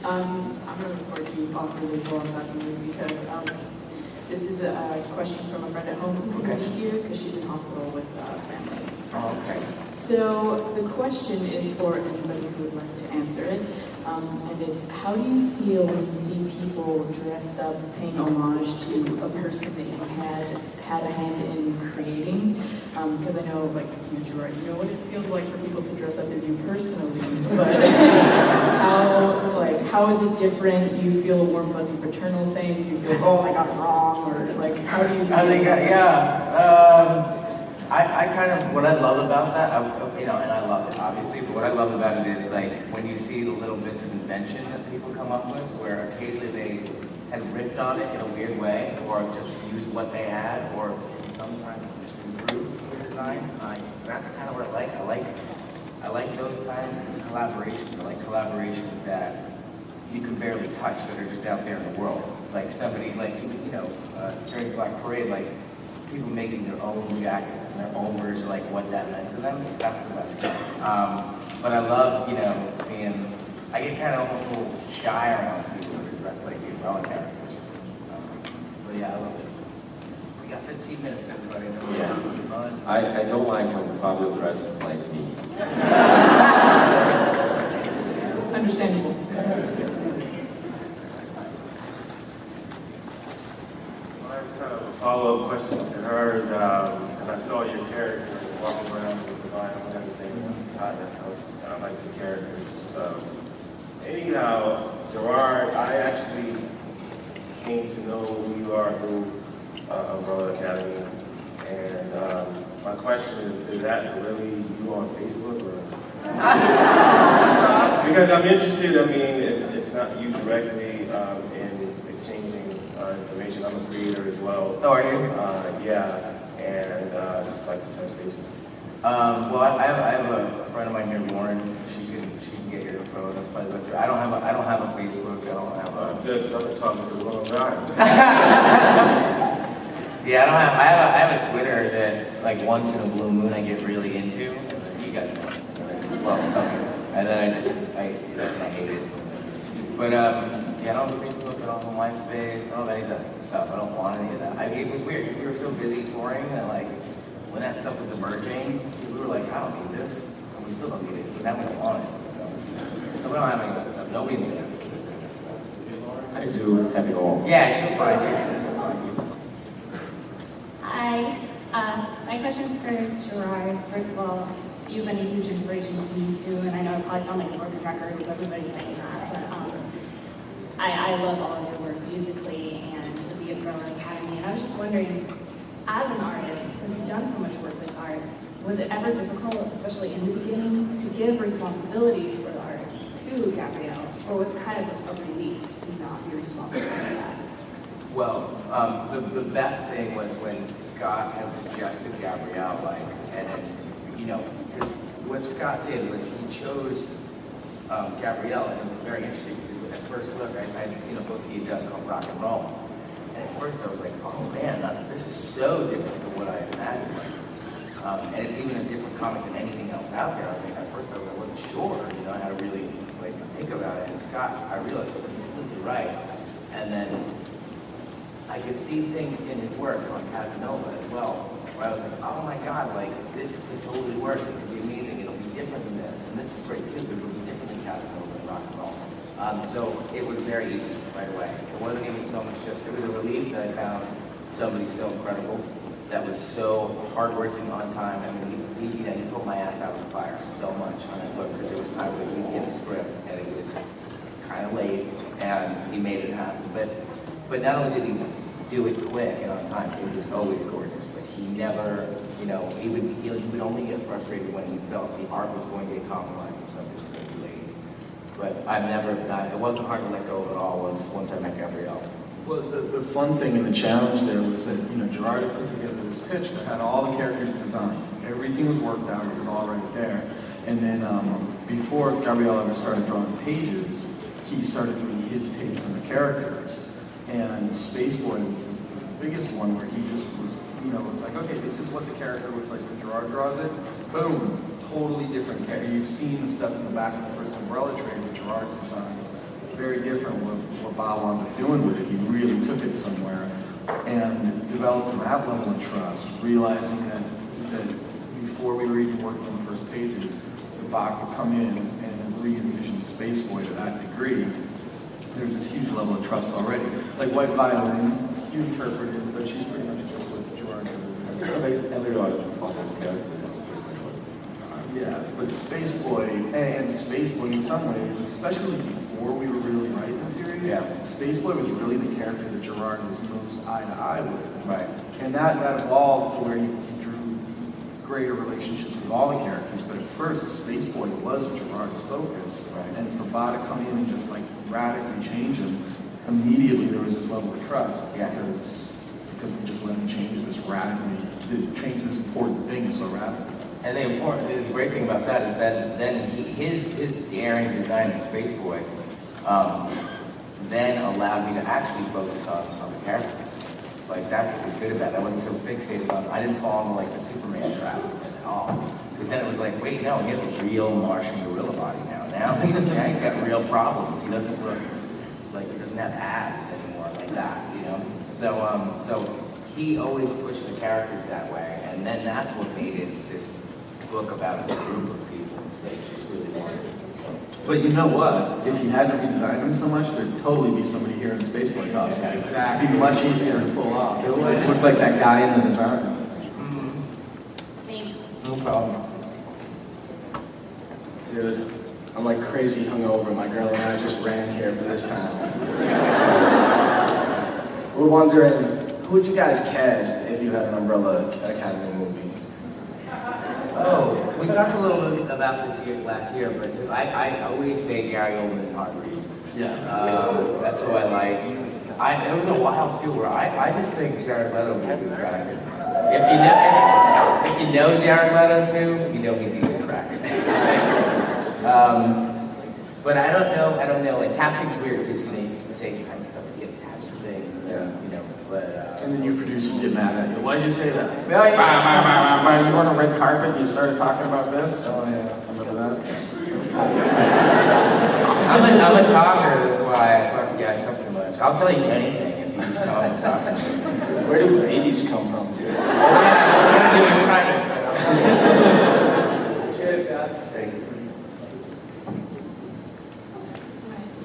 I'm really looking forward to you talking really well about the movie because this is a question from a friend at home who couldn't be here because she's in hospital with family. Oh, okay. So the question is for anybody who would like to answer it, and it's how do you feel when you see people dressed up paying homage to a person that you had a hand in creating? Because I know, like you, Gerard, you know what it feels like for people to dress up as you personally, but how is it different? Do you feel a warm, fuzzy paternal thing? Do you feel, oh, I got it wrong, or like how do you feel? I think, I kind of, what I love about that, and I love it obviously, but what I love about it is like when you see the little bits of invention that people come up with, where occasionally they had riffed on it in a weird way, or just used what they had, or sometimes improved the design. That's kind of what I like. I like those kind of collaborations. I like collaborations that you can barely touch, that are just out there in the world. Like somebody, like, during Black Parade, like, people making their own jackets and their own version of like what that meant to them. That's the best stuff. But I love, seeing. I get kind of almost a little shy around people who dress like the umbrella characters. But yeah, I love it. We got 15 minutes, everybody. Yeah. I don't like when Fabio dresses like me. Understandable. Kind of a follow-up question to hers, and I saw your character walking around with the vinyl and everything. I like the characters. Anyhow, Gerard, I actually came to know who you are through Umbrella Academy, and my question is that really you on Facebook, or? Because I'm interested. I mean, if not you directly, in exchanging information. I'm a creator as well. Oh, are you? Yeah, and just like to touch base. Well, I have a friend of mine here, Lauren. She can get your info. That's probably the best. I don't have a Facebook. I don't have a. Good. I'm talking to the wrong guy. Yeah, I have a Twitter that like once in a blue moon I get really into. You guys know. Well, some. And then I hate it. But yeah, I don't have Facebook. I don't have MySpace. I don't have any of that stuff. I don't want any of that. It was weird because we were so busy touring that like when that stuff was emerging, we were like, I don't need this, and we still don't need it. But now we don't want it. So we don't have any of that stuff. Nobody needs it. I do have it all. Yeah, she'll find you. Hi. My question's for Gerard. First of all, you've been a huge inspiration to me too, and I know it probably sounds like a broken record because everybody's saying that, but I love all of your work musically and the Umbrella Academy, and I was just wondering, as an artist, since you've done so much work with art, was it ever difficult, especially in the beginning, to give responsibility for the art to Gabriel, or was it kind of a relief to not be responsible for that? Well, the best thing was when Scott had suggested Gabrielle, because what Scott did was he chose Gabrielle, and it was very interesting because at first look, I hadn't seen a book he had done called Rock and Roll, and at first I was like, oh man, this is so different than what I imagined. And it's even a different comic than anything else out there. I was like, at first I wasn't sure, how to really think about it. And Scott, I realized he was completely right, and then I could see things in his work on Casanova as well, where I was like, oh my God, this could totally work. It could be amazing. It'll be different than this. And this is great too, but it'll be different than Casanova and rock and roll. So it was very easy right away. It wasn't even so much it was a relief that I found somebody so incredible, that was so hardworking on time. I mean, he pulled my ass out of the fire so much on that book because it was time for me to get a script and it was kind of late and he made it happen. But not only did he do it quick and on time, it was always gorgeous. He never, he would only get frustrated when he felt the art was going to get compromised or something was going to be late. But it wasn't hard to let go of it all once I met Gabrielle. Well, the fun thing and the challenge there was that, Gerard had put together this pitch that had all the characters designed. Everything was worked out, it was all right there. And then before Gabriel ever started drawing pages, he started doing his takes on the characters. And Spaceboy was the biggest one where he just was, it's like, okay, this is what the character looks like when Gerard draws it. Boom, totally different character. You've seen the stuff in the back of the first Umbrella trade with Gerard's designs. very different what Bob wound up doing with it. He really took it somewhere and developed that level of trust, realizing that before we were even working on the first pages, that Bob would come in and re-envision Space Boy to that degree. There's this huge level of trust already. Like White Violin, you interpreted, but she's pretty much just what Gerard did. Everyone characters. Yeah, but Space Boy, and Space Boy in some ways, especially before we were really writing the series, Space Boy was really the character that Gerard was most eye to eye with. Right. And that evolved to where he drew greater relationships with all the characters, but at first, Space Boy was Gerard's focus. Right. And for Bob to come in and just like radically change him, immediately there was this level of trust. Yeah. Because we just let him change this radically, change this important thing so radically. And the great thing about that is that then his daring design of Space Boy then allowed me to actually focus on the characters. Like that's what was good about it. I wasn't so fixated on. I didn't fall into like the Superman trap at all. Because then it was like, wait, no, he has a real Martian gorilla body now. Now he's got real problems. He doesn't look like he doesn't have abs anymore like that, you know. So he always pushed the characters that way, and then that's what made it this book about a group of people instead of just really one. So. But you know what? If you hadn't redesigned them so much, there'd totally be somebody here in the Space Boy costume. Yeah, exactly. It'd be much easier to pull off. It always looked like that guy in the design. Mm-hmm. Thanks. No problem. Dude, I'm like crazy hungover. My girl and I just ran here for this panel. We're wondering, who would you guys cast if you had an Umbrella Academy movie? Oh, we talked a little bit about this last year, but I always say Gary Oldman and Hargreaves. Yeah. That's who I like. It was a while too where I just think Jared Leto would be a good cracker. If you know Jared Leto too, you know he'd be a good cracker. But I don't know. Like casting's weird because you can say kind of stuff to get attached to things. Yeah. You know, but. And then your producers get mad at you. Why'd you say that? Well, yeah. You were on a red carpet and you started talking about this? Oh yeah, remember that? I'm a talker, that's why I talk too much. I'll tell you anything if you just tell me to talk. Where do babies come from, dude? Yeah, we're gonna do it private. Cheers, guys. Thanks.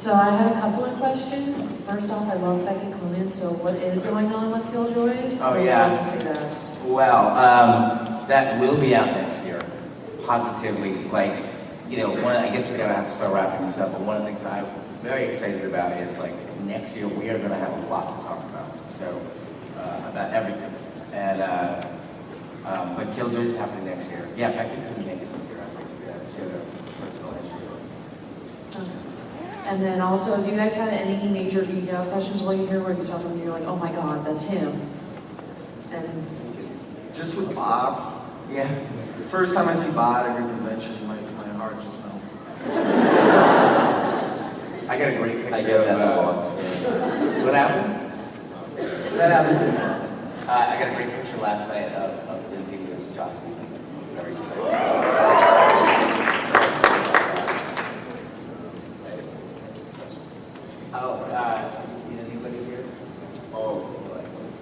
So I had a couple of questions. First off, I love Becky Cloonan, so what is going on with Killjoys? Oh, So yeah. I'd love to see that. Well, that will be out next year, positively. Like, you know, I guess we're gonna have to start wrapping this up, but one of the things I'm very excited about is like next year we are gonna have a lot to talk about. So, about everything. And, but Killjoys is happening next year. Yeah, Becky couldn't make it this year. I think she had a personal issue. Okay. And then also, have you guys had any major geek out sessions while you're here where you saw something and you're like, oh my god, that's him? And Just with Bob. Yeah. The first time I see Bob at every convention, my heart just melts. I got a great picture I get of that a lot. What happened? That happens in I got a great picture last night of Lindsay with Joss Whedon. Very excited. Oh, have you seen anybody here? Oh,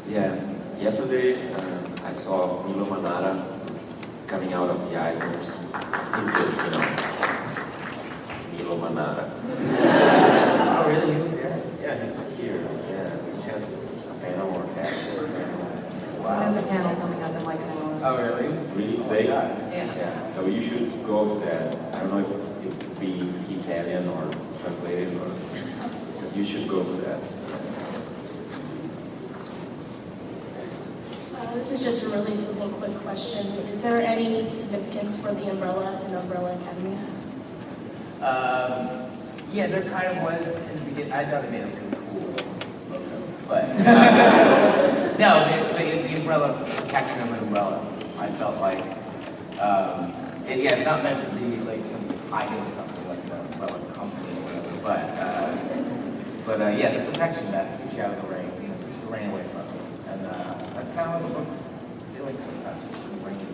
yeah. Yesterday, I saw Milo Manara coming out of the Eisners. He's this, you know, Milo Manara. Oh, really? He was there? Yeah, he's here. Yeah, he has a panel or so there's a panel coming up in like an hour. Oh, really? really today. Yeah. Yeah. So you should go to that. I don't know if it would be Italian or translated, or but you should go to that. This is just a really simple, quick question. Is there any significance for the Umbrella and Umbrella Academy? Yeah, there kind of was in the beginning. I thought it made it really cool. But, no, the umbrella, protection of an umbrella, I felt like, it's not meant to be like some hiding something like an umbrella company or whatever, but yeah, the protection that keeps you out of the rain, keeps the rain away from you. And that's kind of what the book is doing sometimes, it's bringing